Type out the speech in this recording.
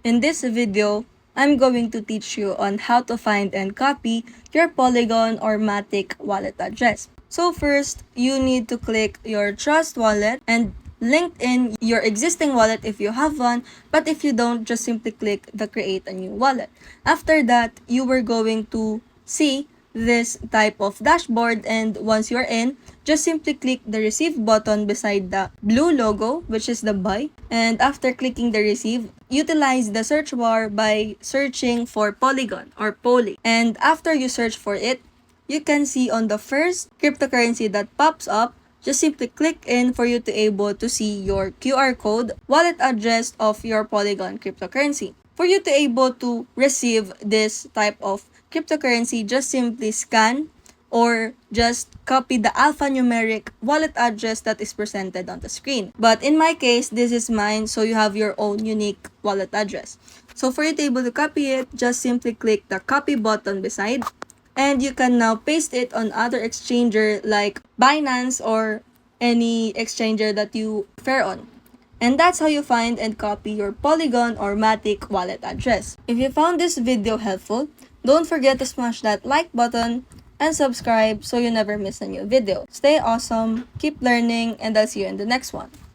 In this video, I'm going to teach you on how to find and copy your Polygon or MATIC wallet address. So first, you need to click your Trust wallet and link in your existing wallet if you have one, but if you don't, just simply click the Create a New Wallet. After that, you are going to see this type of dashboard, and once you're in, just simply click the receive button beside the blue logo, which is the buy. And after clicking the receive, utilize the search bar by searching for Polygon or Poly. And after you search for it, you can see on the first cryptocurrency that pops up, just simply click in for you to able to see your QR code, wallet address of your Polygon cryptocurrency. For you to able to receive this type of cryptocurrency, just simply scan or just copy the alphanumeric wallet address that is presented on the screen. But in my case, this is mine, so you have your own unique wallet address. So for you to able to copy it, just simply click the copy button beside, and you can now paste it on other exchanger like Binance or any exchanger that you prefer on. And that's how you find and copy your Polygon or MATIC wallet address. If you found this video helpful, don't forget to smash that like button and subscribe so you never miss a new video. Stay awesome, keep learning, and I'll see you in the next one.